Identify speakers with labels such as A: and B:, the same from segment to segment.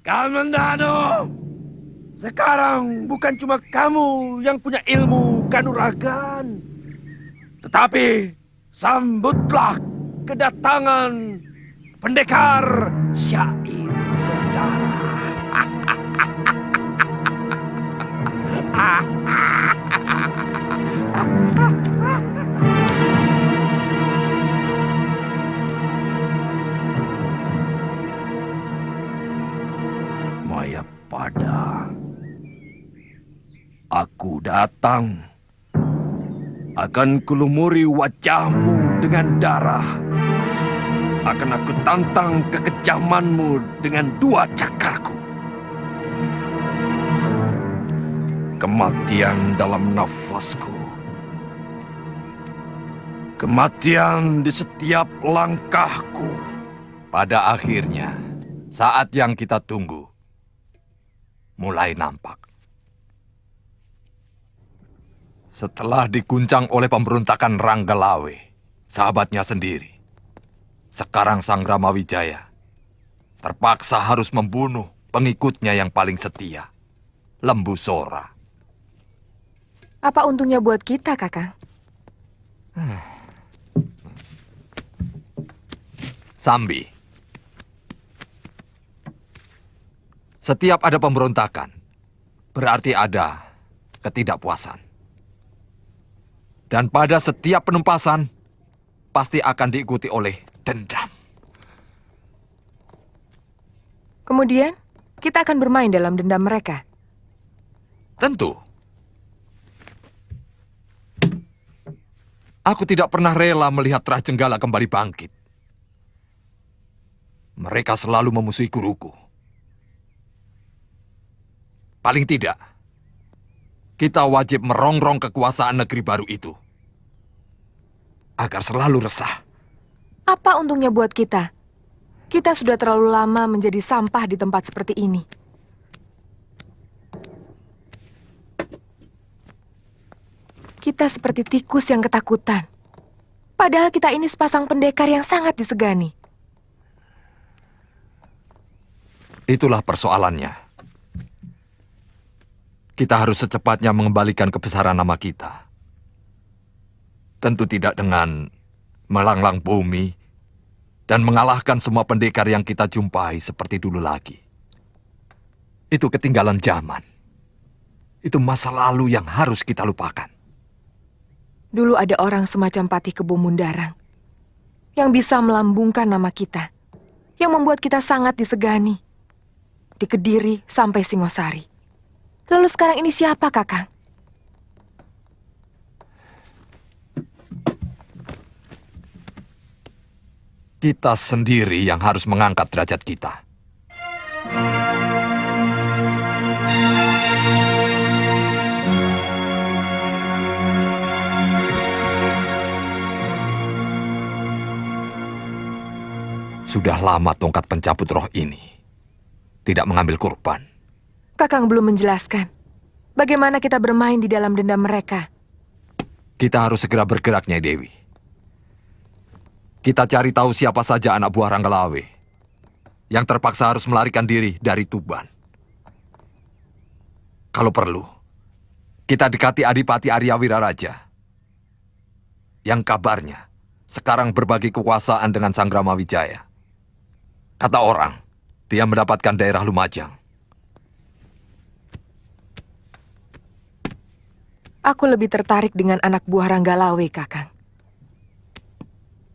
A: Kamandano, sekarang bukan cuma kamu yang punya ilmu kanuragan, tetapi sambutlah kedatangan pendekar syair berdarah. Mayapada, aku datang. Akan kulumuri wajahmu dengan darah. Akan aku tantang kekejamanmu dengan 2 cakarku. Kematian dalam nafasku. Kematian di setiap langkahku.
B: Pada akhirnya, saat yang kita tunggu mulai nampak. Setelah diguncang oleh pemberontakan Ranggalawe, sahabatnya sendiri, sekarang Sang Ramawijaya terpaksa harus membunuh pengikutnya yang paling setia, Lembu Sora.
C: Apa untungnya buat kita, Kakang?
B: Sambi, setiap ada pemberontakan, berarti ada ketidakpuasan. Dan pada setiap penumpasan, pasti akan diikuti oleh dendam.
C: Kemudian, kita akan bermain dalam dendam mereka.
B: Tentu. Aku tidak pernah rela melihat Trahjenggala kembali bangkit. Mereka selalu memusuhi guruku. Paling tidak, kita wajib merongrong kekuasaan negeri baru itu. Agar selalu resah.
C: Apa untungnya buat kita? Kita sudah terlalu lama menjadi sampah di tempat seperti ini. Kita seperti tikus yang ketakutan. Padahal kita ini sepasang pendekar yang sangat disegani.
B: Itulah persoalannya. Kita harus secepatnya mengembalikan kebesaran nama kita. Tentu tidak dengan melanglang bumi dan mengalahkan semua pendekar yang kita jumpai seperti dulu lagi. Itu ketinggalan zaman. Itu masa lalu yang harus kita lupakan.
C: Dulu ada orang semacam Patih Kebo Mundarang yang bisa melambungkan nama kita, yang membuat kita sangat disegani. Di Kediri sampai Singosari. Lalu sekarang ini siapa, Kakang?
B: Kita sendiri yang harus mengangkat derajat kita. Sudah lama tongkat pencabut roh ini tidak mengambil kurban.
C: Kakang belum menjelaskan bagaimana kita bermain di dalam dendam mereka.
B: Kita harus segera bergerak, Nyai Dewi. Kita cari tahu siapa saja anak buah Ranggalawe yang terpaksa harus melarikan diri dari Tuban. Kalau perlu, kita dekati Adipati Arya Wiraraja yang kabarnya sekarang berbagi kekuasaan dengan Sang Ramawijaya. Kata orang, dia mendapatkan daerah Lumajang.
C: Aku lebih tertarik dengan anak buah Ranggalawe, Kakang.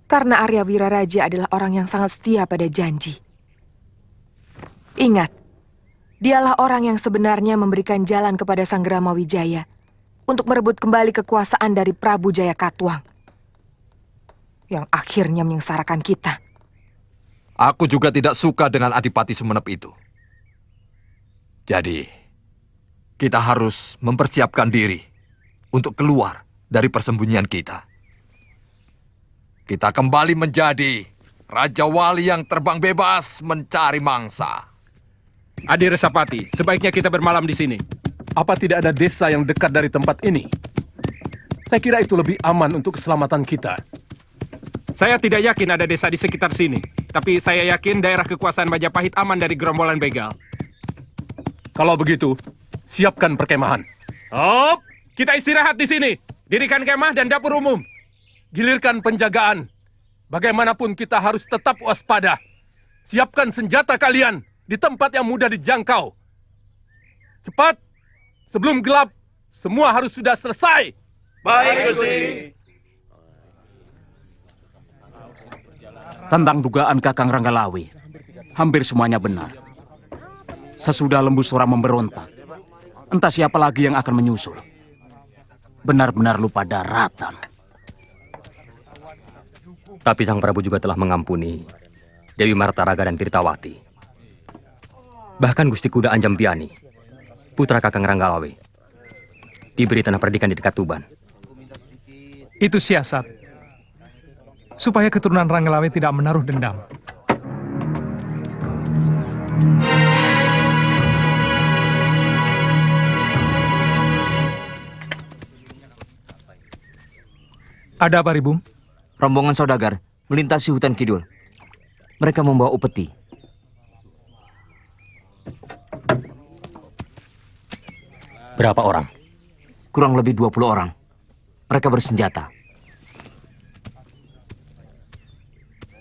C: Karena Arya Wiraraja adalah orang yang sangat setia pada janji. Ingat, dialah orang yang sebenarnya memberikan jalan kepada Sang Ramawijaya untuk merebut kembali kekuasaan dari Prabu Jayakatwang yang akhirnya menyengsarakan kita.
B: Aku juga tidak suka dengan Adipati Sumenep itu. Jadi, kita harus mempersiapkan diri untuk keluar dari persembunyian kita. Kita kembali menjadi Raja Wali yang terbang bebas mencari mangsa.
D: Adi Resapati, sebaiknya kita bermalam di sini.
E: Apa tidak ada desa yang dekat dari tempat ini? Saya kira itu lebih aman untuk keselamatan kita.
D: Saya tidak yakin ada desa di sekitar sini. Tapi saya yakin daerah kekuasaan Majapahit aman dari gerombolan begal.
E: Kalau begitu, siapkan perkemahan.
D: Oh, kita istirahat di sini. Dirikan kemah dan dapur umum.
E: Gilirkan penjagaan. Bagaimanapun kita harus tetap waspada. Siapkan senjata kalian di tempat yang mudah dijangkau. Cepat, sebelum gelap, semua harus sudah selesai.
D: Baik, Gusti.
F: Tentang dugaan Kakang Ranggalawe, hampir semuanya benar. Sesudah Lembu Sora memberontak, entah siapa lagi yang akan menyusul. Benar-benar lupa daratan.
G: Tapi Sang Prabu juga telah mengampuni Dewi Martaraga dan Tirtawati. Bahkan Gusti Kuda Anjampiani, putra Kakang Ranggalawe, diberi tanah perdikan di dekat Tuban.
H: Itu siasat, supaya keturunan Ranggalawe tidak menaruh dendam. Ada apa, Ribung?
I: Rombongan saudagar melintasi hutan kidul. Mereka membawa upeti.
G: Berapa orang?
I: Kurang lebih 20 orang. Mereka bersenjata.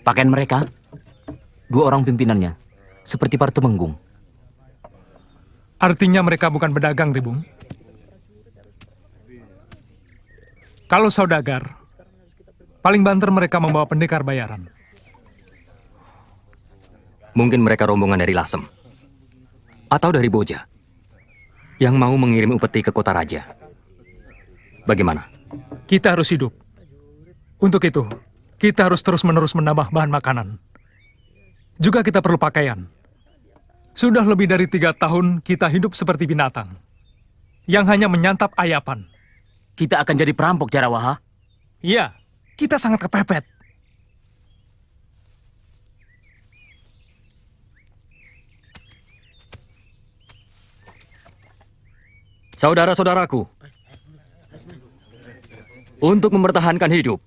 F: Pakaian mereka?
I: 2 orang pimpinannya, seperti para temenggung.
H: Artinya mereka bukan pedagang, Ribung. Kalau saudagar, paling banter mereka membawa pendekar bayaran.
G: Mungkin mereka rombongan dari Lasem. Atau dari Boja. Yang mau mengirim upeti ke kota raja. Bagaimana?
H: Kita harus hidup. Untuk itu, kita harus terus-menerus menambah bahan makanan. Juga kita perlu pakaian. Sudah lebih dari 3 tahun kita hidup seperti binatang. Yang hanya menyantap ayapan.
F: Kita akan jadi perampok, Jarawaha.
H: Iya, kita sangat kepepet.
G: Saudara-saudaraku, untuk mempertahankan hidup,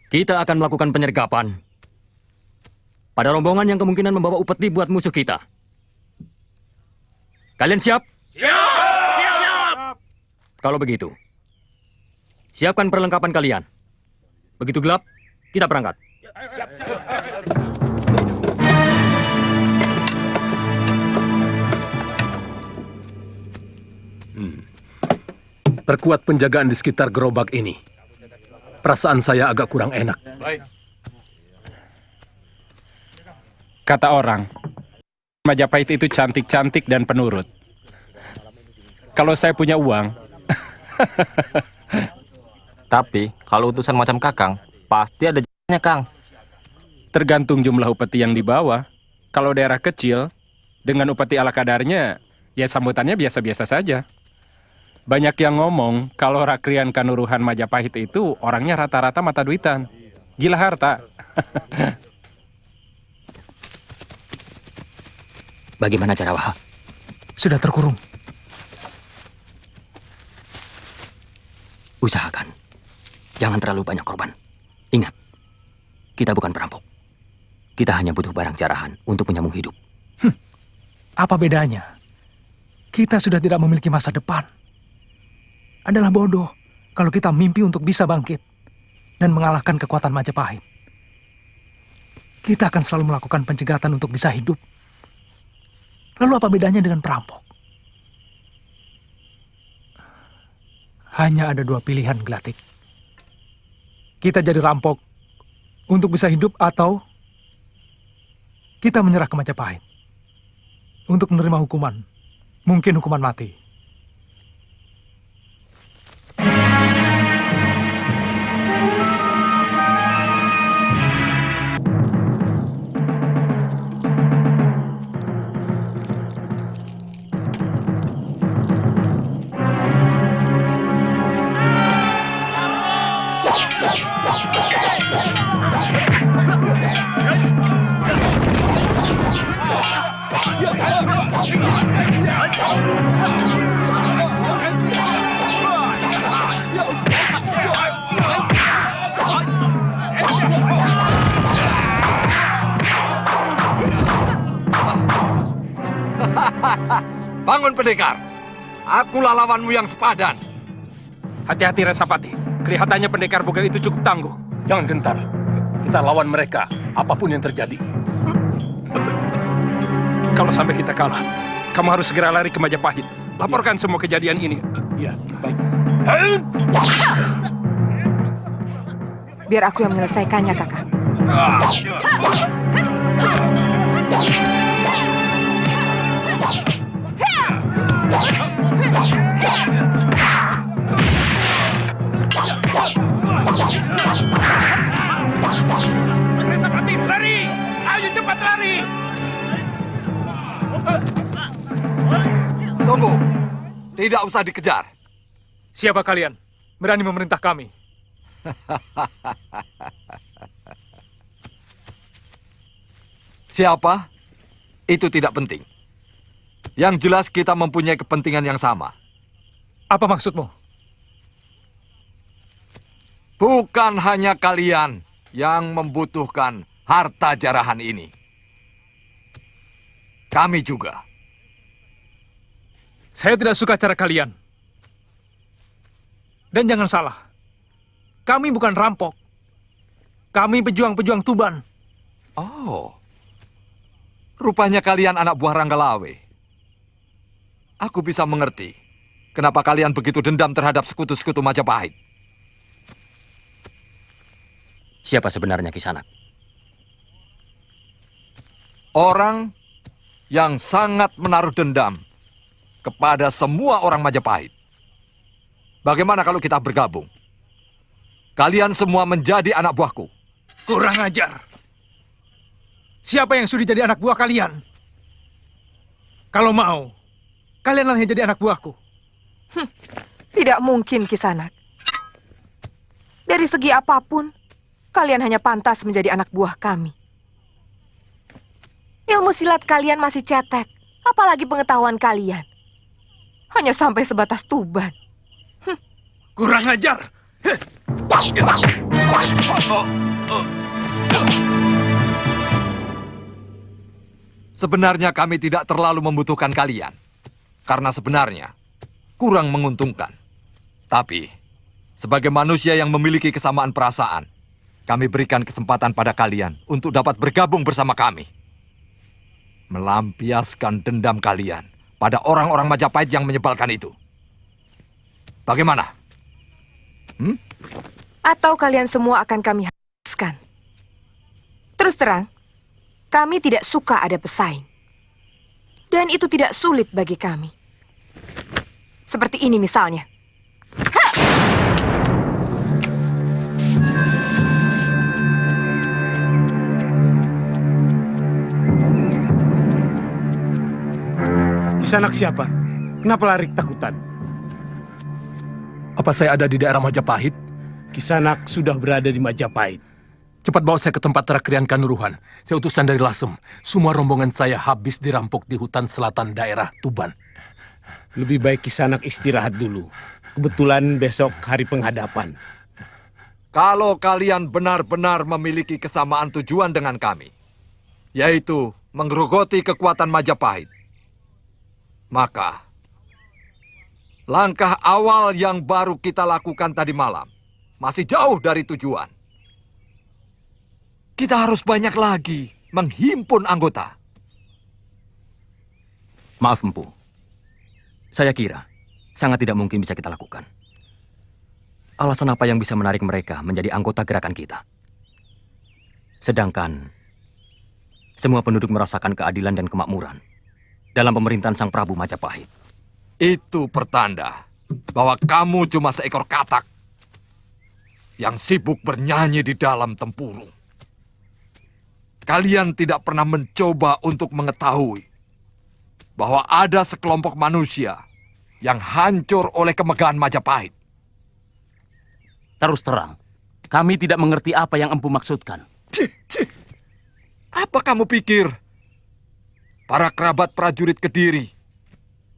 G: kita akan melakukan penyergapan pada rombongan yang kemungkinan membawa upeti buat musuh kita. Kalian siap? Siap! Kalau begitu, siapkan perlengkapan kalian. Begitu gelap, kita berangkat.
E: Perkuat penjagaan di sekitar gerobak ini. Perasaan saya agak kurang enak.
D: Kata orang, Majapahit itu cantik-cantik dan penurut. Kalau saya punya uang,
J: Tapi kalau utusan macam Kakang, pasti ada jalannya, Kang.
D: tergantung jumlah upeti yang dibawa. Kalau daerah kecil, dengan upeti ala kadarnya, ya sambutannya biasa-biasa saja. Banyak yang ngomong kalau Rakrian Kanuruhan Majapahit itu orangnya rata-rata mata duitan. Gila harta.
G: Bagaimana Jarawaha?
H: Sudah terkurung.
G: Usahakan. Jangan terlalu banyak korban. Ingat, kita bukan perampok. Kita hanya butuh barang jarahan untuk menyambung hidup.
H: Apa bedanya? Kita sudah tidak memiliki masa depan. Adalah bodoh kalau kita mimpi untuk bisa bangkit dan mengalahkan kekuatan Majapahit. Kita akan selalu melakukan pencegatan untuk bisa hidup. Lalu apa bedanya dengan perampok? Hanya ada 2 pilihan, Gelatik. Kita jadi rampok untuk bisa hidup atau kita menyerah ke Majapahit untuk menerima hukuman. Mungkin hukuman mati.
B: Bangun pendekar. Akulah lawanmu yang sepadan.
E: Hati-hati Resapati. Kelihatannya pendekar Bogel itu cukup tangguh. Jangan gentar. Kita lawan mereka, apapun yang terjadi.
D: Kalau sampai kita kalah, kamu harus segera lari ke Majapahit. Laporkan semua kejadian ini.
E: Iya, baik.
C: Biar aku yang menyelesaikannya, Kakak.
E: Resapati, lari! Ayo cepat lari!
B: Tunggu. Tidak usah dikejar.
H: Siapa kalian? Berani memerintah kami?
B: Siapa? Itu tidak penting. Yang jelas kita mempunyai kepentingan yang sama.
H: Apa maksudmu?
B: Bukan hanya kalian yang membutuhkan harta jarahan ini. Kami juga.
H: Saya tidak suka cara kalian. Dan jangan salah, kami bukan rampok. Kami pejuang-pejuang Tuban.
B: Oh, rupanya kalian anak buah Ranggalawe. Aku bisa mengerti kenapa kalian begitu dendam terhadap sekutu-sekutu Majapahit.
G: Siapa sebenarnya Kisanak?
B: Orang yang sangat menaruh dendam kepada semua orang Majapahit. Bagaimana kalau kita bergabung? Kalian semua menjadi anak buahku.
H: Kurang ajar. Siapa yang sudi jadi anak buah kalian? Kalau mau, kalianlah yang jadi anak buahku.
C: Tidak mungkin, Kisanak. Dari segi apapun, kalian hanya pantas menjadi anak buah kami. Ilmu silat kalian masih cetek, apalagi pengetahuan kalian. Hanya sampai sebatas Tuban.
H: Kurang ajar.
B: Sebenarnya kami tidak terlalu membutuhkan kalian. Karena sebenarnya kurang menguntungkan. Tapi, sebagai manusia yang memiliki kesamaan perasaan, kami berikan kesempatan pada kalian untuk dapat bergabung bersama kami. Melampiaskan dendam kalian pada orang-orang Majapahit yang menyebalkan itu. Bagaimana?
C: Atau kalian semua akan kami habiskan. Terus terang, kami tidak suka ada pesaing. Dan itu tidak sulit bagi kami. Seperti ini misalnya.
F: Kisanak siapa? Kenapa lari ketakutan?
E: Apa saya ada di daerah Majapahit?
F: Kisanak sudah berada di Majapahit.
E: Cepat bawa saya ke tempat Rakrian Kanuruhan. Saya utusan dari Lasem. Semua rombongan saya habis dirampok di hutan selatan daerah Tuban.
F: Lebih baik Kisanak istirahat dulu. Kebetulan besok hari penghadapan.
B: Kalau kalian benar-benar memiliki kesamaan tujuan dengan kami, yaitu menggerogoti kekuatan Majapahit, maka langkah awal yang baru kita lakukan tadi malam masih jauh dari tujuan. Kita harus banyak lagi menghimpun anggota.
G: Maaf, Empu. Saya kira sangat tidak mungkin bisa kita lakukan. Alasan apa yang bisa menarik mereka menjadi anggota gerakan kita? Sedangkan semua penduduk merasakan keadilan dan kemakmuran dalam pemerintahan Sang Prabu Majapahit.
B: Itu pertanda bahwa kamu cuma seekor katak yang sibuk bernyanyi di dalam tempurung. Kalian tidak pernah mencoba untuk mengetahui bahwa ada sekelompok manusia yang hancur oleh kemegahan Majapahit.
F: Terus terang, kami tidak mengerti apa yang Empu maksudkan.
B: Apa kamu pikir para kerabat prajurit Kediri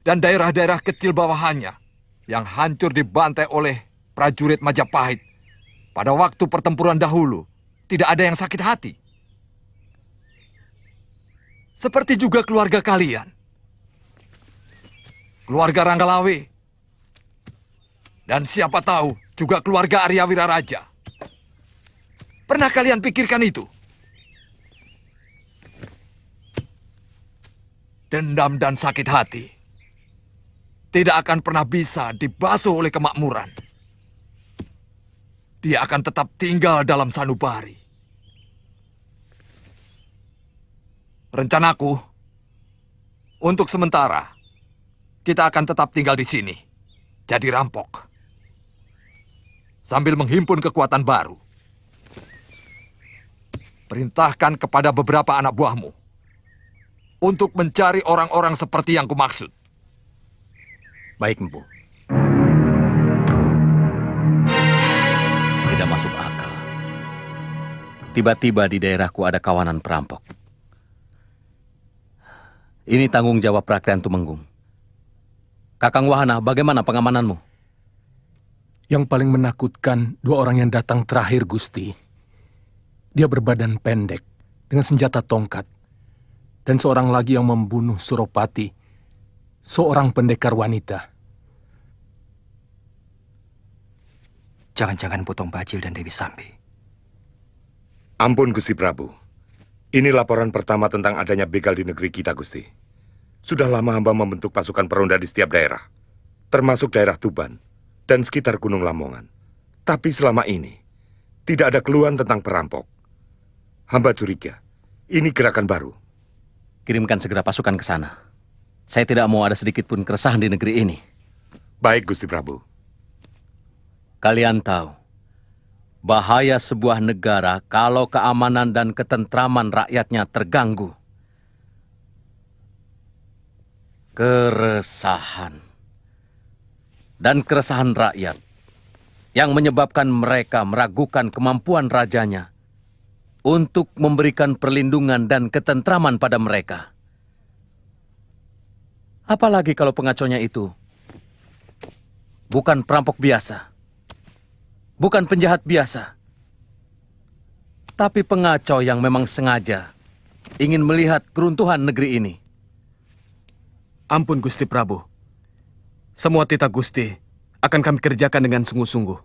B: dan daerah-daerah kecil bawahannya yang hancur dibantai oleh prajurit Majapahit pada waktu pertempuran dahulu tidak ada yang sakit hati? Seperti juga keluarga kalian keluarga Ranggalawe. Dan siapa tahu juga keluarga Arya Wiraraja. Pernah kalian pikirkan itu? Dendam dan sakit hati tidak akan pernah bisa dibasuh oleh kemakmuran. Dia akan tetap tinggal dalam sanubari. Rencanaku, untuk sementara, kita akan tetap tinggal di sini, jadi rampok. Sambil menghimpun kekuatan baru. Perintahkan kepada beberapa anak buahmu untuk mencari orang-orang seperti yang kumaksud.
F: Baik, Empu. Tidak masuk akal. Tiba-tiba di daerahku ada kawanan perampok. Ini tanggung jawab Rakrian Tumenggung. Kakang Wahana, bagaimana pengamananmu?
E: Yang paling menakutkan, dua orang yang datang terakhir, Gusti. Dia berbadan pendek, dengan senjata tongkat. Dan seorang lagi yang membunuh Suropati, seorang pendekar wanita.
K: Jangan-jangan Potong Bajil dan Dewi Sambi.
L: Ampun, Gusti Prabu. Ini laporan pertama tentang adanya begal di negeri kita, Gusti. Sudah lama hamba membentuk pasukan peronda di setiap daerah, termasuk daerah Tuban dan sekitar Gunung Lamongan. Tapi selama ini, tidak ada keluhan tentang perampok. Hamba curiga, ini gerakan baru.
F: Kirimkan segera pasukan ke sana. Saya tidak mau ada sedikit pun keresahan di negeri ini.
L: Baik, Gusti Prabu.
F: Kalian tahu, bahaya sebuah negara kalau keamanan dan ketentraman rakyatnya terganggu. Keresahan. Dan keresahan rakyat yang menyebabkan mereka meragukan kemampuan rajanya untuk memberikan perlindungan dan ketentraman pada mereka. Apalagi kalau pengaconya itu bukan perampok biasa, bukan penjahat biasa, tapi pengacau yang memang sengaja ingin melihat keruntuhan negeri ini.
M: Ampun, Gusti Prabu. Semua titah Gusti akan kami kerjakan dengan sungguh-sungguh.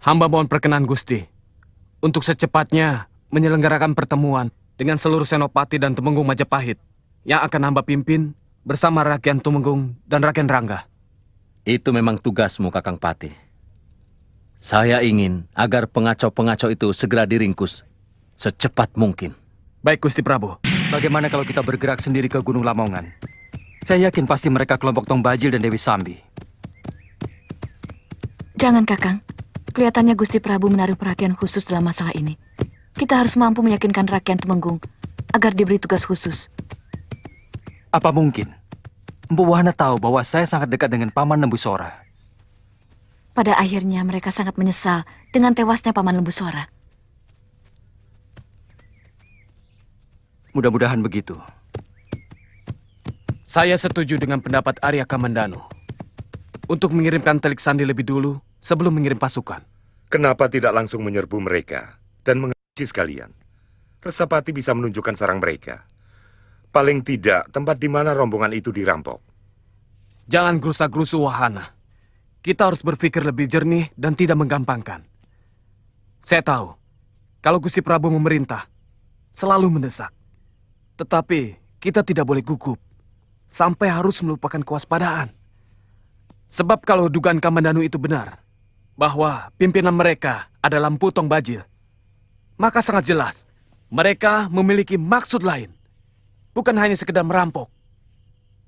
M: Hamba mohon perkenan Gusti untuk secepatnya menyelenggarakan pertemuan dengan seluruh senopati dan Tumenggung Majapahit yang akan hamba pimpin bersama Rakyat Tumenggung dan Rakyat Rangga.
F: Itu memang tugasmu, Kakang Pati. Saya ingin agar pengacau-pengacau itu segera diringkus secepat mungkin.
M: Baik, Gusti Prabu.
K: Bagaimana kalau kita bergerak sendiri ke Gunung Lamongan? Saya yakin pasti mereka kelompok Tong Bajil dan Dewi Sambi.
N: Jangan, Kakang. Kelihatannya Gusti Prabu menaruh perhatian khusus dalam masalah ini. Kita harus mampu meyakinkan Rakyat Tumenggung agar diberi tugas khusus.
K: Apa mungkin Empu Wahana tahu bahwa saya sangat dekat dengan Paman Lembusora?
N: Pada akhirnya mereka sangat menyesal dengan tewasnya Paman Lembusora.
K: Mudah-mudahan begitu.
M: Saya setuju dengan pendapat Arya Kamandanu untuk mengirimkan Telik Sandi lebih dulu sebelum mengirim pasukan.
L: Kenapa tidak langsung menyerbu mereka dan menghabisi sekalian? Resapati bisa menunjukkan sarang mereka. Paling tidak tempat di mana rombongan itu dirampok.
M: Jangan gerusa-gerusu, Wahana. Kita harus berpikir lebih jernih dan tidak menggampangkan. Saya tahu, kalau Gusti Prabu memerintah, selalu mendesak. Tetapi kita tidak boleh gugup sampai harus melupakan kewaspadaan. Sebab kalau dugaan Kamandanu itu benar, bahwa pimpinan mereka adalah Empu Tong Bajil, maka sangat jelas mereka memiliki maksud lain. Bukan hanya sekedar merampok.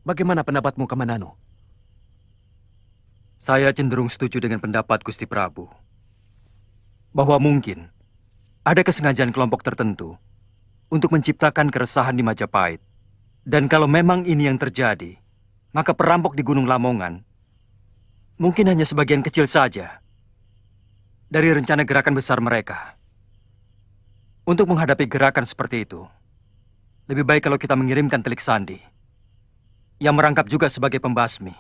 M: Bagaimana pendapatmu, Kamandanu?
K: Saya cenderung setuju dengan pendapat Gusti Prabu. Bahwa mungkin ada kesengajaan kelompok tertentu untuk menciptakan keresahan di Majapahit. Dan kalau memang ini yang terjadi, maka perampok di Gunung Lamongan mungkin hanya sebagian kecil saja dari rencana gerakan besar mereka. Untuk menghadapi gerakan seperti itu, lebih baik kalau kita mengirimkan Telik Sandi yang merangkap juga sebagai pembasmi.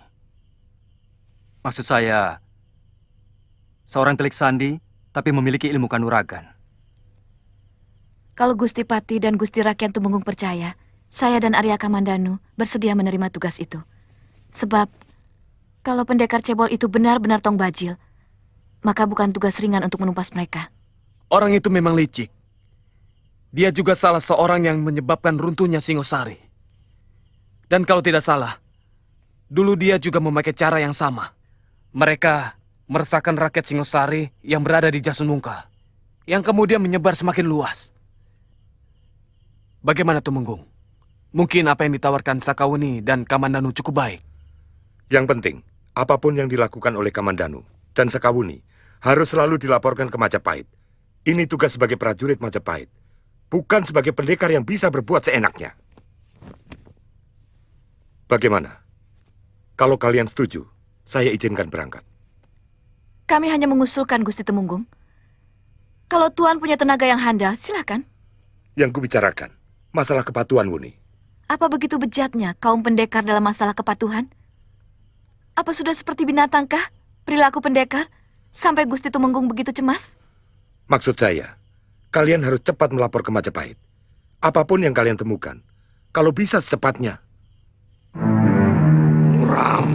K: Maksud saya, seorang Telik Sandi tapi memiliki ilmu kanuragan.
N: Kalau Gusti Pati dan Gusti Rakyat Tumenggung percaya, saya dan Arya Kamandanu bersedia menerima tugas itu. Sebab Kalau pendekar cebol itu benar-benar Tong Bajil, maka bukan tugas ringan untuk menumpas mereka.
M: Orang itu memang licik. Dia juga salah seorang yang menyebabkan runtuhnya Singosari. Dan kalau tidak salah, dulu dia juga memakai cara yang sama. Mereka meresahkan rakyat Singosari yang berada di Jasunungkal, yang kemudian menyebar semakin luas. Bagaimana Tumenggung? Mungkin apa yang ditawarkan Sakawuni dan Kamandanu cukup baik.
L: Yang penting, apapun yang dilakukan oleh Kamandanu dan Sakawuni harus selalu dilaporkan ke Majapahit. Ini tugas sebagai prajurit Majapahit, bukan sebagai pendekar yang bisa berbuat seenaknya. Bagaimana? Kalau kalian setuju, saya izinkan berangkat.
N: Kami hanya mengusulkan, Gusti Temunggung. Kalau Tuan punya tenaga yang handal, silakan.
L: Yang kubicarakan, masalah kepatuhan Wuni.
N: Apa begitu bejatnya kaum pendekar dalam masalah kepatuhan? Apa sudah seperti binatangkah perilaku pendekar sampai Gusti Tumenggung begitu cemas?
L: Maksud saya, kalian harus cepat melapor ke Majapahit. Apapun yang kalian temukan, kalau bisa secepatnya.
A: Muram.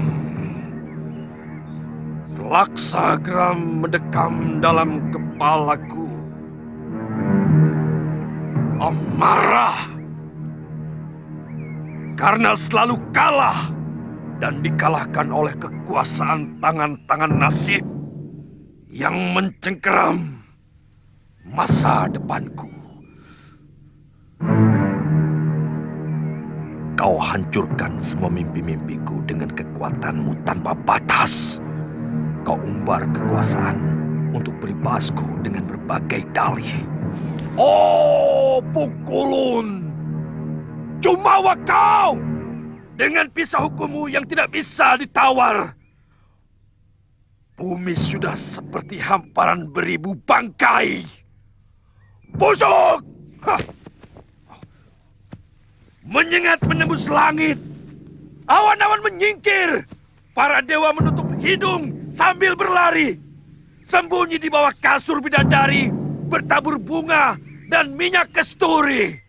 A: Selaksa geram mendekam dalam kepalaku. Amarah. Karena selalu kalah dan dikalahkan oleh kekuasaan tangan-tangan nasib yang mencengkeram masa depanku. Kau hancurkan semua mimpi-mimpiku dengan kekuatanmu tanpa batas. Kau umbar kekuasaan untuk beribasku dengan berbagai dalih. Oh, Pukulun! Jumawa kau! Dengan pisau hukummu yang tidak bisa ditawar. Bumi sudah seperti hamparan beribu bangkai. Busuk! Hah. Menyengat menembus langit. Awan-awan menyingkir. Para dewa menutup hidung sambil berlari. Sembunyi di bawah kasur bidadari, bertabur bunga dan minyak kasturi.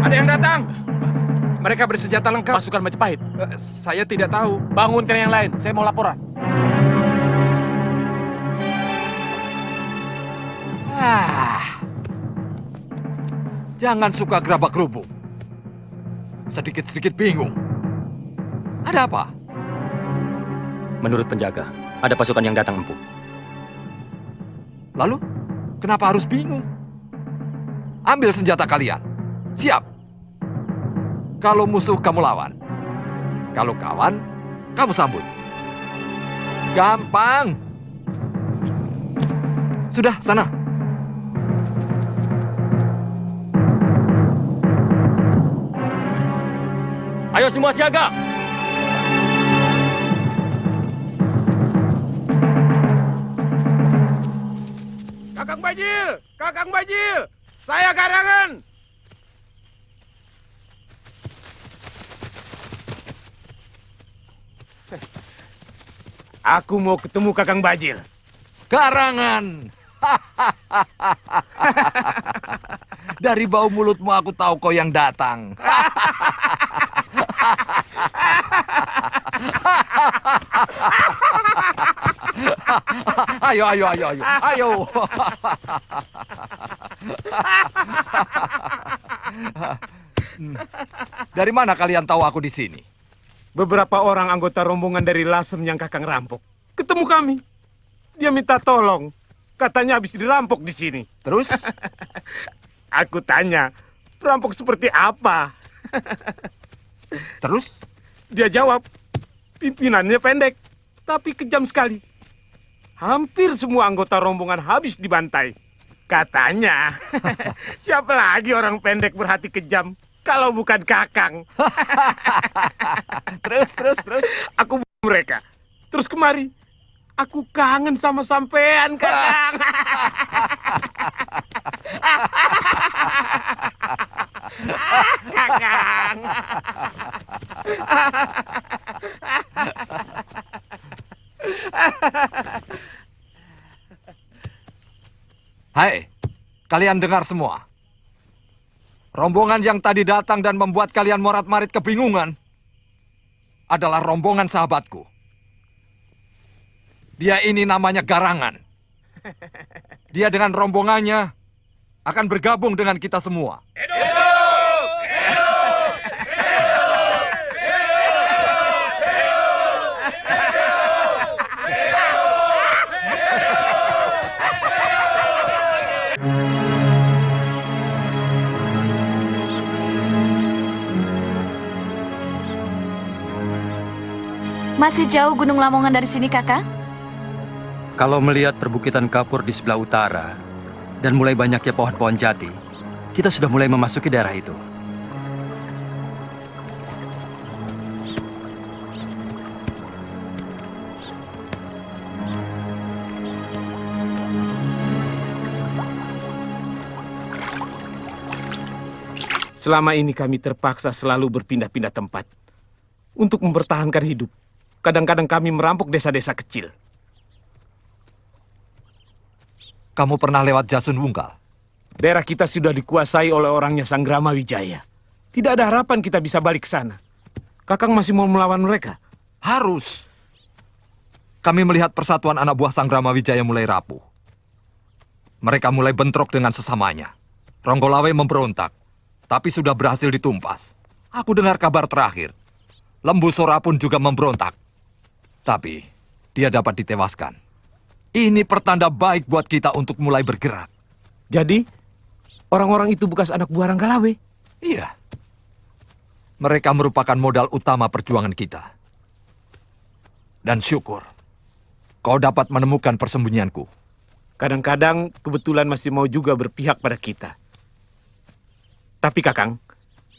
D: Ada yang datang. Mereka bersenjata lengkap.
M: Pasukan Majapahit?
D: Saya tidak tahu.
M: Bangunkan yang lain, saya mau laporan.
B: Jangan suka gerabak-gerubuk. Sedikit-sedikit bingung. Ada apa?
G: Menurut penjaga, ada pasukan yang datang empu.
B: Lalu, kenapa harus bingung? Ambil senjata kalian. Siap. Kalau musuh kamu lawan. Kalau kawan, kamu sambut. Gampang. Sudah, sana.
G: Ayo semua siaga!
E: Kakang Bajil! Kakang Bajil! Saya Garangan! Aku mau ketemu Kakang Bajil.
B: Garangan! Dari bau mulutmu aku tahu kau yang datang. Ayo, ayo, ayo, ayo, ayo. Dari mana kalian tahu aku di sini?
E: Beberapa orang anggota rombongan dari Lasem yang Kakang rampok ketemu kami. Dia minta tolong. Katanya habis dirampok di sini.
B: Terus?
E: Aku tanya, perampok seperti apa?
B: Terus?
E: Dia jawab, pimpinannya pendek, tapi kejam sekali. Hampir semua anggota rombongan habis dibantai. Katanya, siapa lagi orang pendek berhati kejam kalau bukan Kakang?
B: Terus.
E: Aku mereka. Terus kemari.
M: Aku kangen sama sampean, Kakang. Kakang.
B: Hai, kalian dengar semua. Rombongan yang tadi datang dan membuat kalian morat-marit kebingungan adalah rombongan sahabatku. Dia ini namanya Garangan. Dia dengan rombongannya akan bergabung dengan kita semua.
N: Masih jauh Gunung Lamongan dari sini, Kakang?
K: Kalau melihat perbukitan kapur di sebelah utara dan mulai banyaknya pohon-pohon jati, kita sudah mulai memasuki daerah itu.
M: Selama ini kami terpaksa selalu berpindah-pindah tempat untuk mempertahankan hidup. Kadang-kadang kami merampok desa-desa kecil.
B: Kamu pernah lewat Jasun Wungkal?
M: Daerah kita sudah dikuasai oleh orangnya Sanggrama Wijaya. Tidak ada harapan kita bisa balik ke sana. Kakang masih mau melawan mereka?
B: Harus. Kami melihat persatuan anak buah Sanggrama Wijaya mulai rapuh. Mereka mulai bentrok dengan sesamanya. Ronggolawe memberontak, tapi sudah berhasil ditumpas. Aku dengar kabar terakhir. Lembu Sora pun juga memberontak. Tapi, dia dapat ditewaskan. Ini pertanda baik buat kita untuk mulai bergerak.
M: Jadi, orang-orang itu bekas anak buah Ranggalawe?
B: Iya. Mereka merupakan modal utama perjuangan kita. Dan syukur, kau dapat menemukan persembunyianku.
M: Kadang-kadang kebetulan masih mau juga berpihak pada kita. Tapi Kakang,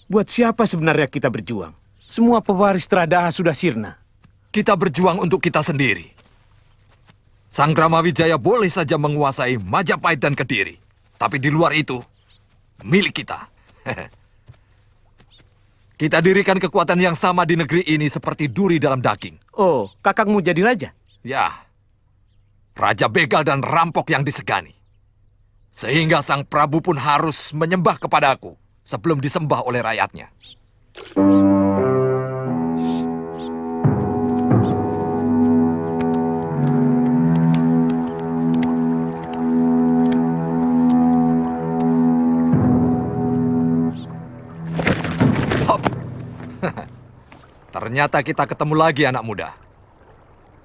M: buat siapa sebenarnya kita berjuang? Semua pewaris Tradaha sudah sirna.
B: Kita berjuang untuk kita sendiri. Sanggrama Wijaya boleh saja menguasai Majapahit dan Kediri. Tapi di luar itu, milik kita. Kita dirikan kekuatan yang sama di negeri ini seperti duri dalam daging.
M: Oh, Kakang mau jadi raja?
B: Ya, raja begal dan rampok yang disegani. Sehingga Sang Prabu pun harus menyembah kepadaku sebelum disembah oleh rakyatnya. Ternyata kita ketemu lagi, anak muda.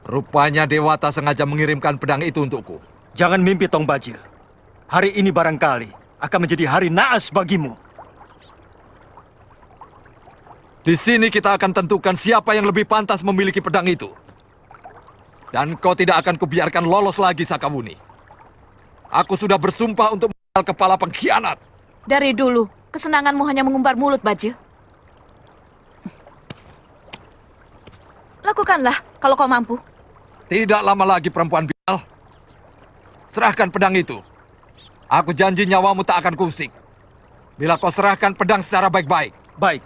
B: Rupanya Dewata sengaja mengirimkan pedang itu untukku.
K: Jangan mimpi, Tong Bajil. Hari ini barangkali akan menjadi hari naas bagimu.
B: Di sini kita akan tentukan siapa yang lebih pantas memiliki pedang itu. Dan kau tidak akan kubiarkan lolos lagi, Sakawuni. Aku sudah bersumpah untuk menangkal kepala pengkhianat.
N: Dari dulu, kesenanganmu hanya mengumbar mulut, Bajil. Lakukanlah kalau kau mampu.
B: Tidak lama lagi, perempuan Bilal. Serahkan pedang itu. Aku janji nyawamu tak akan kusik. Bila kau serahkan pedang secara baik-baik.
K: Baik.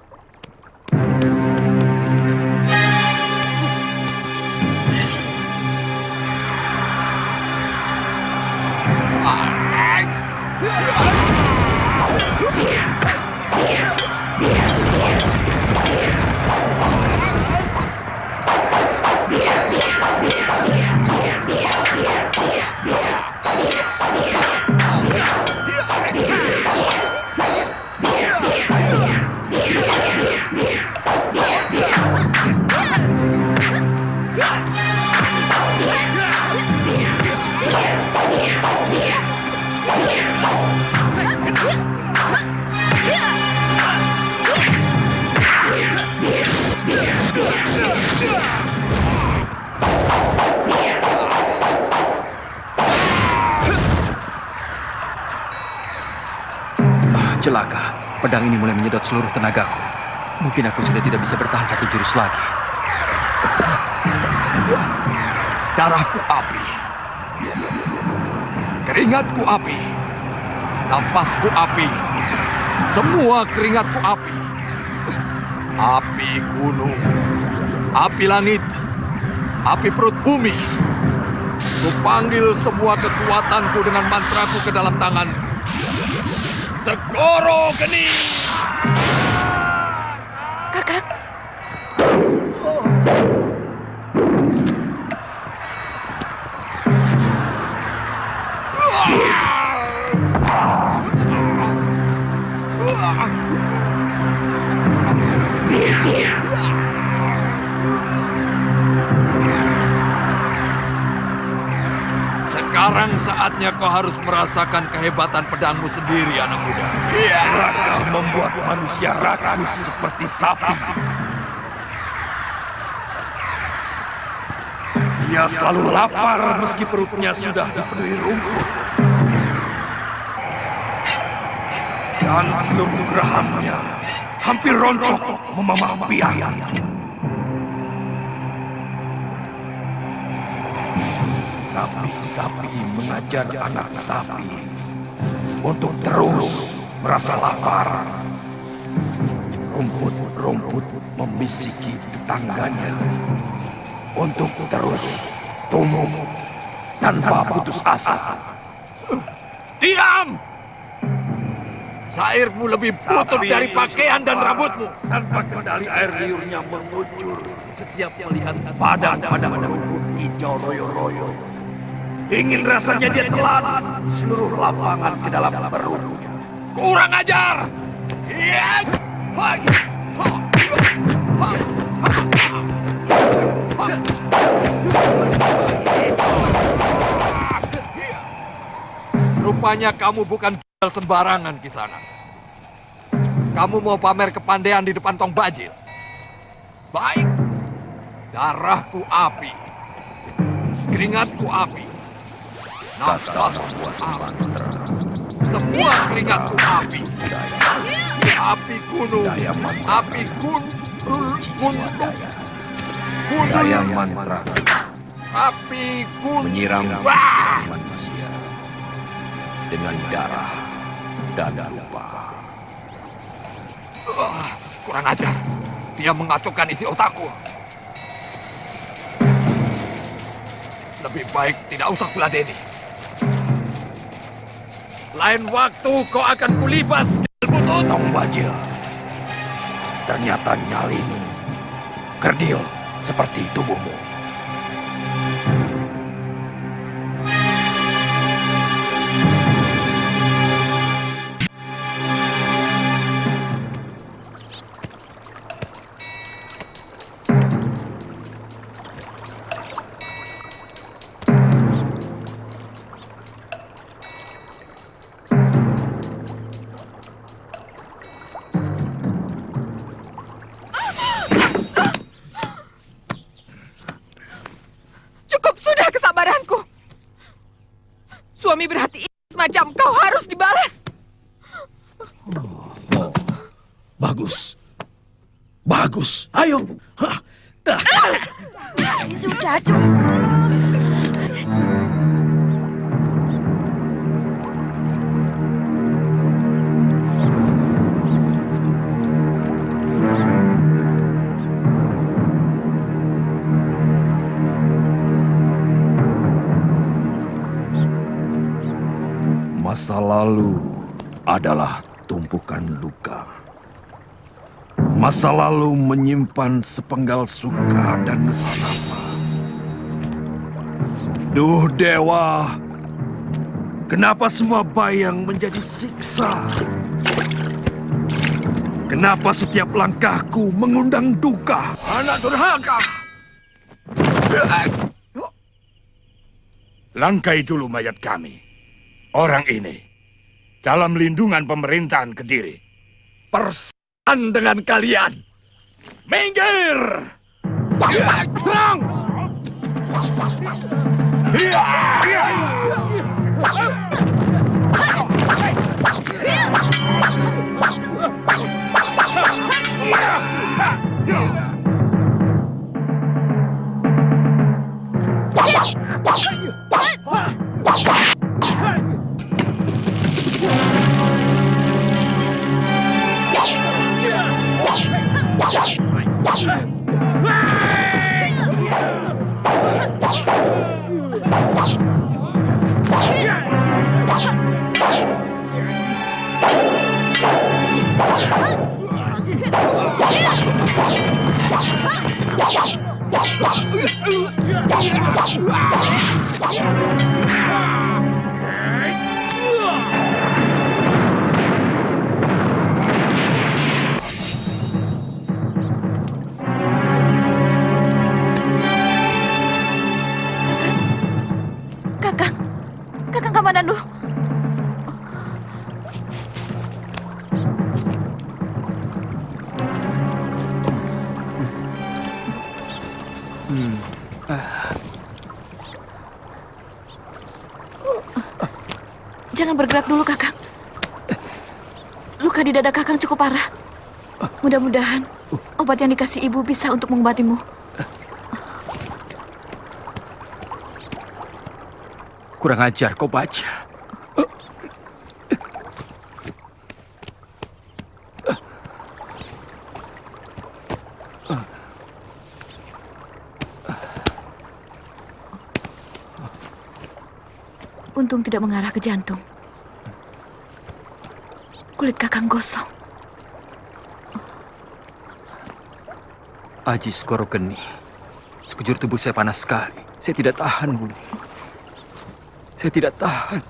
K: Celaka, pedang ini mulai menyedot seluruh tenagaku. Mungkin aku sudah tidak bisa bertahan satu jurus lagi.
B: Darahku api. Keringatku api. Nafasku api. Semua keringatku api. Api gunung. Api langit. Api perut bumi. Kupanggil semua kekuatanku dengan mantraku ke dalam tanganku. Segoro geni.
C: Kakak.
B: Sekarang saatnya kau harus merasakan kehebatan pedangmu sendiri, anak muda.
A: Serakah membuat manusia rakus seperti sapi. Dia selalu lapar meski perutnya sudah dipenuhi rumput. Dan seluruh gerahamnya hampir rontok memamah biang. Sapi-sapi mengajar anak sapi untuk terus merasa lapar. Rumput-rumput membisiki tetangganya untuk terus tumbuh tanpa putus asa.
B: Diam! Sairmu lebih butut dari pakaian dan rambutmu.
A: Tanpa kendali air liurnya mengucur setiap melihat padang-padang rumput hijau royo-royo. Ingin rasanya dia telan seluruh lapangan ke dalam perutnya.
B: Kurang ajar! Rupanya kamu bukan sembarangan, Kisana. Kamu mau pamer kepandaian di depan Tong Bajil? Baik. Darahku api. Keringatku api. Nafasku api. Semua keringatku api. Api gunung. Api gunung.
A: Daya mantra
B: Api gunung.
A: menyiram manusia dengan darah dan lupa.
B: Kurang ajar. Dia mengacaukan isi otakku. Lebih baik tidak usah kuladeni. Lain waktu kau akan kulibas butut.
A: Tong Bajil ternyata nyalin kerdil seperti tubuhmu.
C: Cukup sudah kesabaranku. Suami berhati semacam kau harus dibalas.
A: Bagus. Bagus. Ayo.
N: Sudah cukup.
A: Masa lalu adalah tumpukan luka. Masa lalu menyimpan sepenggal suka dan nesanapa. Duh dewa, kenapa semua bayang menjadi siksa? Kenapa setiap langkahku mengundang duka? Anak durhaka! Langkai dulu mayat kami. Orang ini dalam lindungan pemerintahan Kediri.
B: Persan dengan kalian.
A: Minggir! Serang!
N: Kakang Kamandanu. Jangan bergerak dulu, Kakang. Luka di dada Kakang cukup parah. Mudah-mudahan obat yang dikasih ibu bisa untuk mengobatimu.
K: Kurang ajar kau baca.
N: Untung tidak mengarah ke jantung. Kulit Kakang gosong.
K: Ajis Koro Geni. Sekujur tubuh saya panas sekali. Saya tidak tahan, Buni. Saya tidak tahan.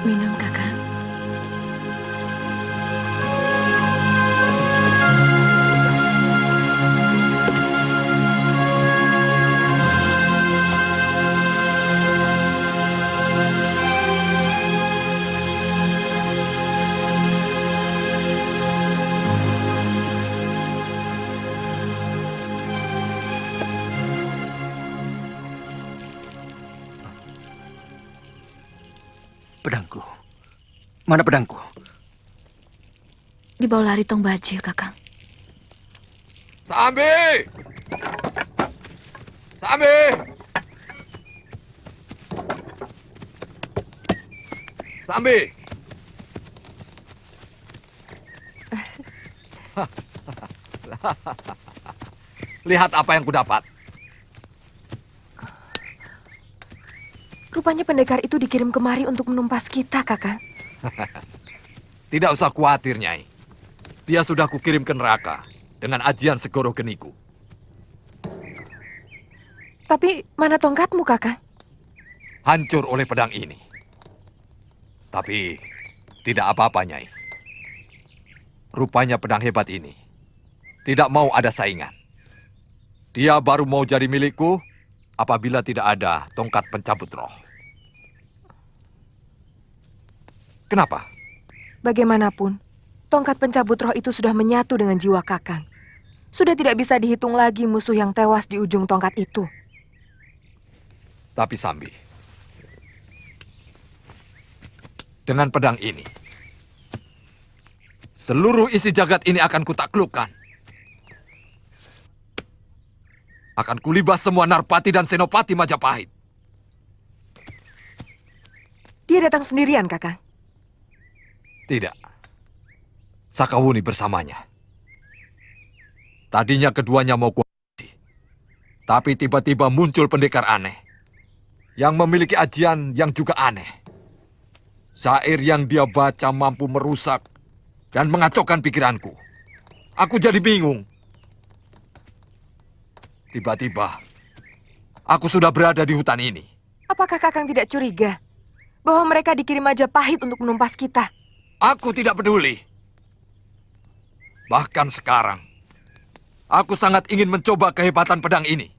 N: Minum, Kakang.
K: Pedangku. Mana pedangku?
N: Di bawah lari tong bajil, Kakang.
B: Sambi! Sambi! Sambi! Lihat apa yang kudapat.
C: Rupanya pendekar itu dikirim kemari untuk menumpas kita, Kakang.
B: Tidak usah khawatir, Nyai. Dia sudah kukirim ke neraka dengan ajian Segoro Geniku.
C: Tapi mana tongkatmu, Kakang?
B: Hancur oleh pedang ini. Tapi tidak apa-apa, Nyai. Rupanya pedang hebat ini tidak mau ada saingan. Dia baru mau jadi milikku apabila tidak ada tongkat pencabut roh. Kenapa?
C: Bagaimanapun, tongkat pencabut roh itu sudah menyatu dengan jiwa Kakang. Sudah tidak bisa dihitung lagi musuh yang tewas di ujung tongkat itu.
B: Tapi Sambi, dengan pedang ini, seluruh isi jagat ini akan kutaklukkan. Akan kulibas semua Narpati dan Senopati Majapahit.
C: Dia datang sendirian, Kakang.
B: Tidak. Sakawuni bersamanya. Tadinya keduanya mau kuhabisi. Tapi tiba-tiba muncul pendekar aneh. Yang memiliki ajian yang juga aneh. Syair yang dia baca mampu merusak dan mengacaukan pikiranku. Aku jadi bingung. Tiba-tiba, aku sudah berada di hutan ini.
C: Apakah Kakang tidak curiga bahwa mereka dikirim Majapahit untuk menumpas kita?
B: Aku tidak peduli. Bahkan sekarang, aku sangat ingin mencoba kehebatan pedang ini.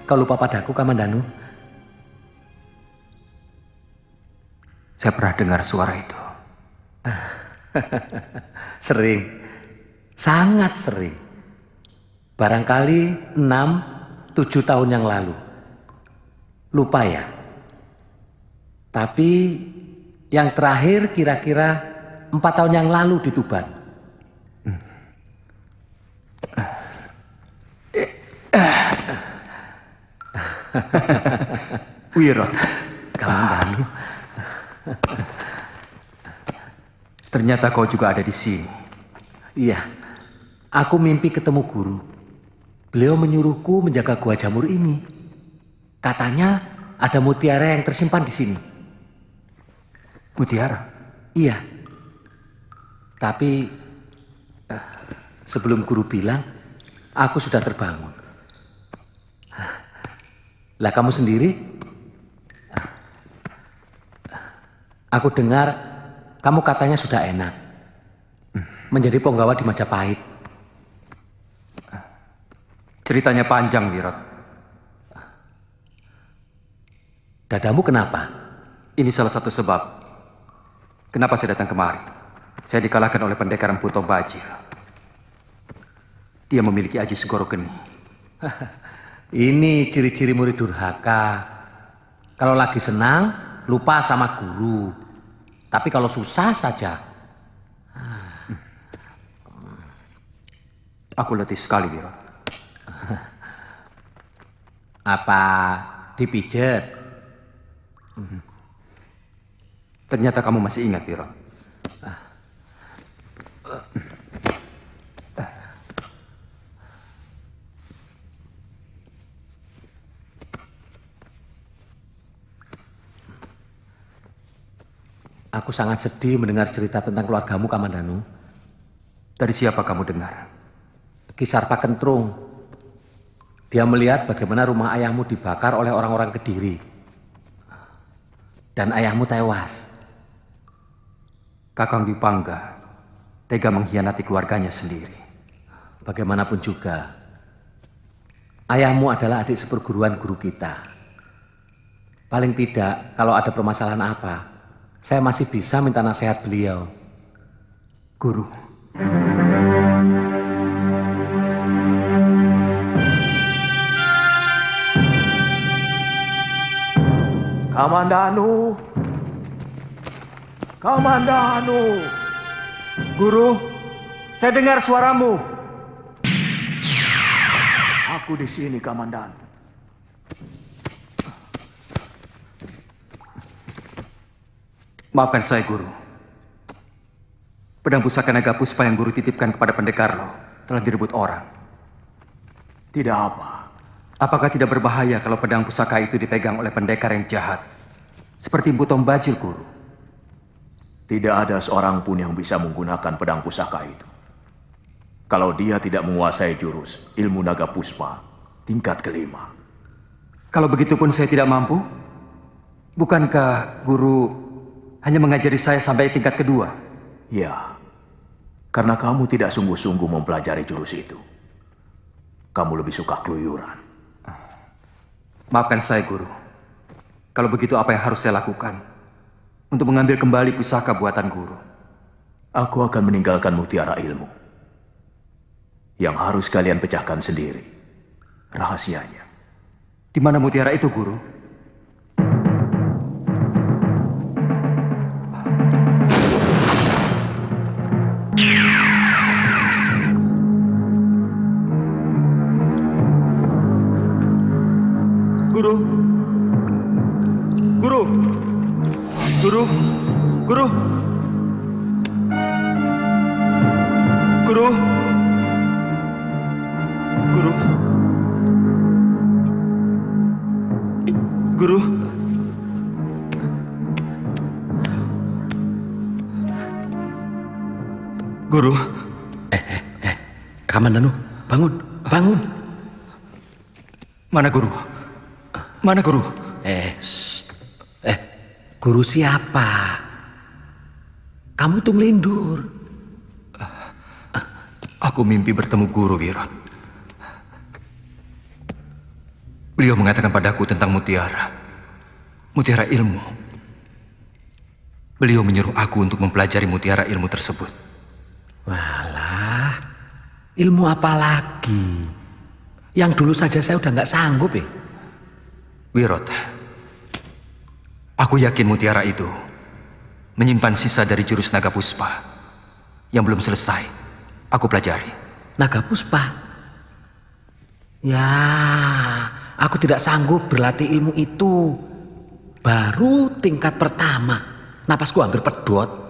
O: Kau lupa padaku, Kamandanu?
K: Saya pernah dengar suara itu.
O: Sering. Sangat sering. Barangkali 6-7 tahun yang lalu. Lupa ya? Tapi yang terakhir kira-kira 4 tahun yang lalu di Tuban.
K: Wirot.
O: Kamandanu.
K: Ternyata kau juga ada di sini.
O: Iya. Aku mimpi ketemu guru. Beliau menyuruhku menjaga gua jamur ini. Katanya ada mutiara yang tersimpan di sini.
K: Mutiara?
O: Iya. Tapi sebelum guru bilang, aku sudah terbangun. Lah kamu sendiri? Aku dengar kamu katanya sudah enak. Menjadi penggawa di Majapahit.
K: Ceritanya panjang, Wirot.
O: Dadamu kenapa?
K: Ini salah satu sebab kenapa saya datang kemari. Saya dikalahkan oleh pendekar Empu Bajil. Dia memiliki aji segoro geni.
O: Ini ciri-ciri murid durhaka. Kalau lagi senang, lupa sama guru. Tapi kalau susah saja.
K: Aku letih sekali, Wirot.
O: Apa dipijet?
K: Ternyata kamu masih ingat, Wirot.
O: Aku sangat sedih mendengar cerita tentang keluargamu, Kamandanu.
K: Dari siapa kamu dengar?
O: Kisar Pak Kentrung. Dia melihat bagaimana rumah ayahmu dibakar oleh orang-orang Kediri. Dan ayahmu tewas.
K: Kakang Dipangga tega mengkhianati keluarganya sendiri.
O: Bagaimanapun juga, ayahmu adalah adik seperguruan guru kita. Paling tidak, kalau ada permasalahan apa, saya masih bisa minta nasihat beliau.
K: Guru.
P: Kamandanu. Kamandanu.
K: Guru, saya dengar suaramu.
P: Aku di sini, Kamandanu.
K: Maafkan saya, Guru. Pedang pusaka naga puspa yang Guru titipkan kepada pendekar lo telah direbut orang.
P: Tidak apa.
K: Apakah tidak berbahaya kalau pedang pusaka itu dipegang oleh pendekar yang jahat? Seperti Mpu Tombajil, Guru.
P: Tidak ada seorang pun yang bisa menggunakan pedang pusaka itu. Kalau dia tidak menguasai jurus ilmu naga puspa tingkat kelima.
K: Kalau begitu pun saya tidak mampu? Bukankah Guru hanya mengajari saya sampai tingkat kedua?
P: Ya, karena kamu tidak sungguh-sungguh mempelajari jurus itu. Kamu lebih suka keluyuran.
K: Maafkan saya, Guru. Kalau begitu apa yang harus saya lakukan untuk mengambil kembali pusaka buatan Guru?
P: Aku akan meninggalkan mutiara ilmu. Yang harus kalian pecahkan sendiri. Rahasianya.
K: Di mana mutiara itu, Guru? Guru. Guru. Guru. Guru. Guru. Guru. Guru. Guru.
O: Kamandanu, bangun, bangun.
K: Mana Guru? Mana Guru?
O: Guru siapa? Kamu tuh ngelindur.
K: Aku mimpi bertemu Guru, Wirot. Beliau mengatakan padaku tentang mutiara. Mutiara ilmu. Beliau menyuruh aku untuk mempelajari mutiara ilmu tersebut.
O: Walah, ilmu apa lagi? Yang dulu saja saya udah nggak sanggup ya.
K: Wirot, aku yakin mutiara itu menyimpan sisa dari jurus naga puspa yang belum selesai aku pelajari.
O: Naga puspa? Ya, aku tidak sanggup berlatih ilmu itu. Baru tingkat pertama, napasku hampir pedot.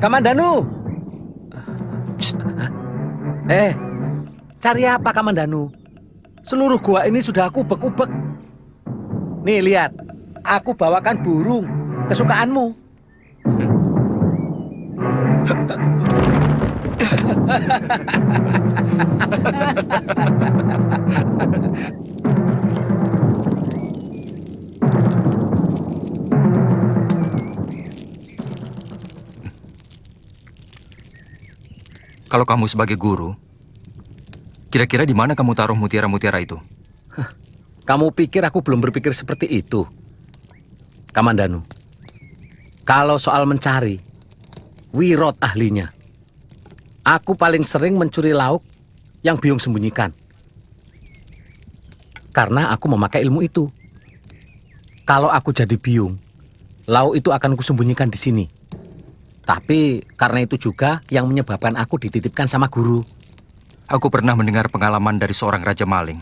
O: Kamandanu. Cari apa Kamandanu? Seluruh gua ini sudah aku ubek-ubek. Nih lihat, aku bawakan burung kesukaanmu.
K: Kalau kamu sebagai guru, kira-kira di mana kamu taruh mutiara-mutiara itu?
O: Kamu pikir aku belum berpikir seperti itu? Kamandanu, kalau soal mencari, Wirot ahlinya. Aku paling sering mencuri lauk yang Biung sembunyikan. Karena aku memakai ilmu itu. Kalau aku jadi Biung, lauk itu akan kusembunyikan di sini. Tapi karena itu juga yang menyebabkan aku dititipkan sama guru.
K: Aku pernah mendengar pengalaman dari seorang raja maling.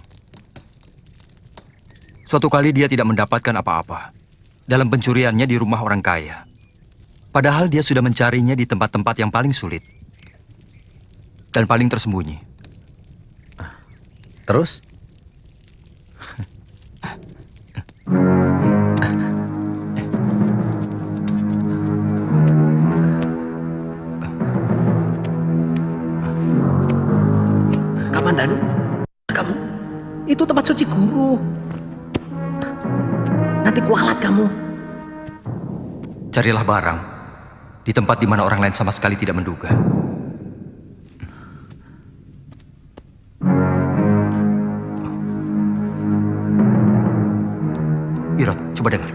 K: Suatu kali dia tidak mendapatkan apa-apa dalam pencuriannya di rumah orang kaya. Padahal dia sudah mencarinya di tempat-tempat yang paling sulit dan paling tersembunyi.
O: Terus? Kamandanu, kamu, itu tempat suci guru. Nanti kualat kamu.
K: Carilah barang di tempat di mana orang lain sama sekali tidak menduga. Wirot, coba dengar.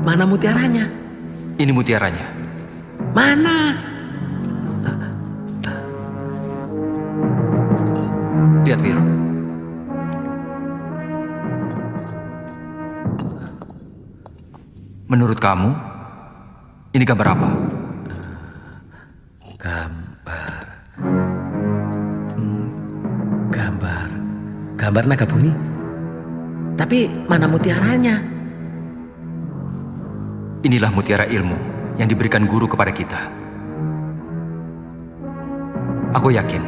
O: Mana mutiaranya?
K: Ini mutiaranya.
O: Mana?
K: Lihat, Wirot. Menurut kamu, ini gambar apa?
O: Gambar naga bumi. Tapi mana mutiaranya?
K: Inilah mutiara ilmu yang diberikan guru kepada kita. Aku yakin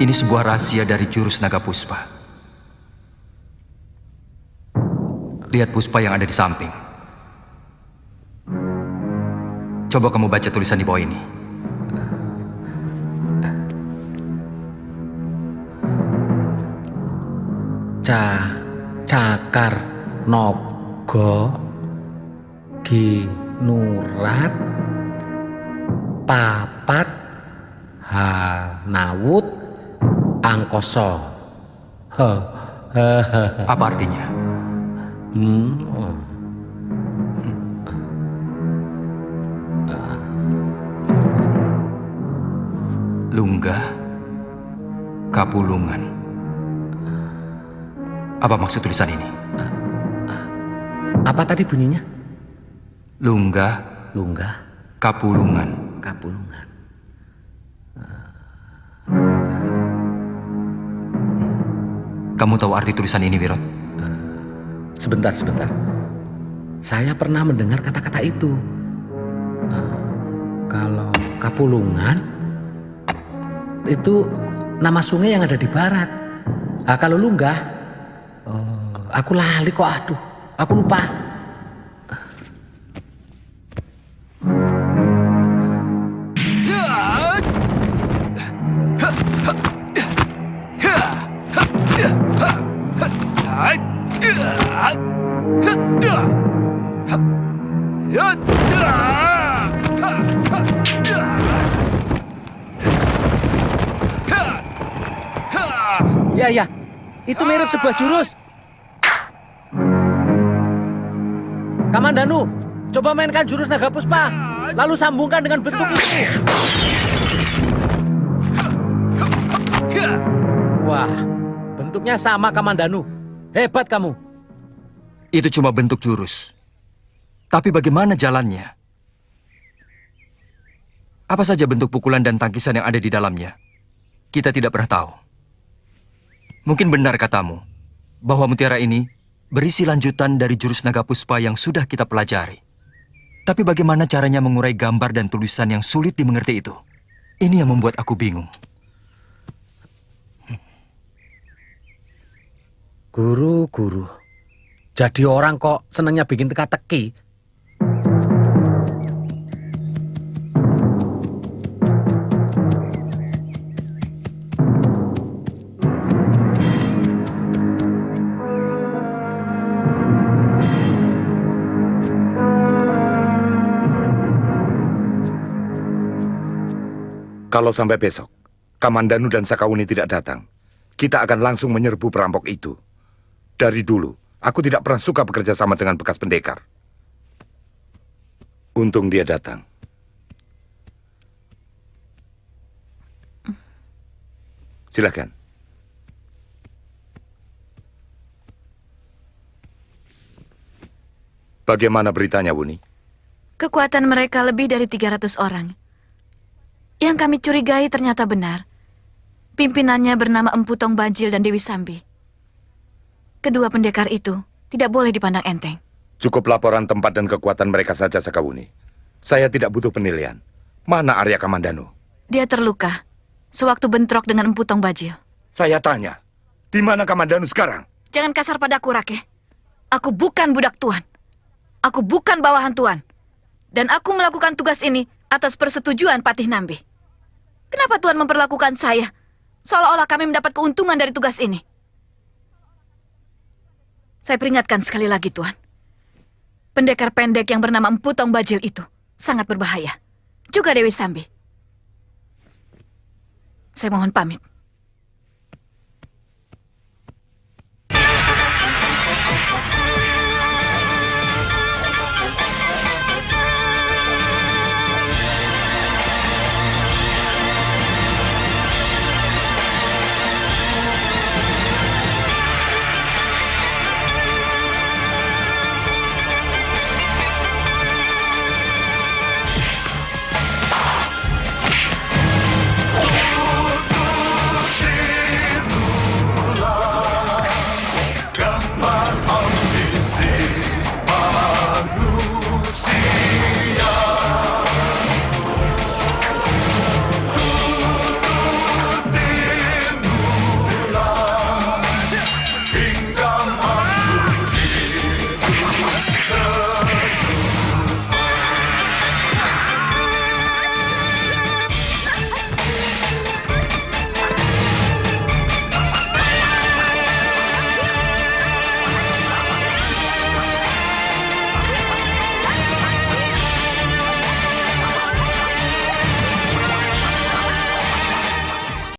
K: ini sebuah rahasia dari jurus naga puspa. Lihat puspa yang ada di samping. Coba kamu baca tulisan di bawah ini.
O: Cakar Nogo Ginurat Papat Hanawut Angkoso.
K: Apa artinya? Lunggah Kapulungan. Apa maksud tulisan ini?
O: Apa tadi bunyinya?
K: Lunggah Kapulungan. Kamu tahu arti tulisan ini, Wirot?
O: Sebentar. Saya pernah mendengar kata-kata itu. Kalau Kapulungan itu nama sungai yang ada di barat. Kalau Lunggah, aku lali kok, aduh, aku lupa. Ya, itu mirip sebuah jurus. Kamandanu, coba mainkan jurus naga puspa, lalu sambungkan dengan bentuk itu. Wah, bentuknya sama, Kamandanu. Hebat kamu.
K: Itu cuma bentuk jurus. Tapi bagaimana jalannya? Apa saja bentuk pukulan dan tangkisan yang ada di dalamnya? Kita tidak pernah tahu. Mungkin benar katamu, bahwa mutiara ini berisi lanjutan dari jurus naga puspa yang sudah kita pelajari. Tapi bagaimana caranya mengurai gambar dan tulisan yang sulit dimengerti itu? Ini yang membuat aku bingung.
O: Guru. Jadi orang kok senangnya bikin teka-teki.
L: Kalau sampai besok, Kamandanu dan Sakauni tidak datang, kita akan langsung menyerbu perampok itu. Dari dulu, aku tidak pernah suka bekerja sama dengan bekas pendekar. Untung dia datang. Silakan. Bagaimana beritanya, Wuni?
N: Kekuatan mereka lebih dari 300 orang. Yang kami curigai ternyata benar. Pimpinannya bernama Empu Tong Bajil dan Dewi Sambi. Kedua pendekar itu tidak boleh dipandang enteng.
L: Cukup laporan tempat dan kekuatan mereka saja, Sakawuni. Saya tidak butuh penilaian. Mana Arya Kamandanu?
N: Dia terluka sewaktu bentrok dengan Empu Tong Bajil.
L: Saya tanya, di mana Kamandanu sekarang?
N: Jangan kasar padaku, Rake. Aku bukan budak Tuan. Aku bukan bawahan Tuan. Dan aku melakukan tugas ini atas persetujuan Patih Nambi. Kenapa Tuan memperlakukan saya seolah-olah kami mendapat keuntungan dari tugas ini? Saya peringatkan sekali lagi, Tuan. Pendekar pendek yang bernama Empu Tong Bajil itu sangat berbahaya. Juga Dewi Sambi. Saya mohon pamit.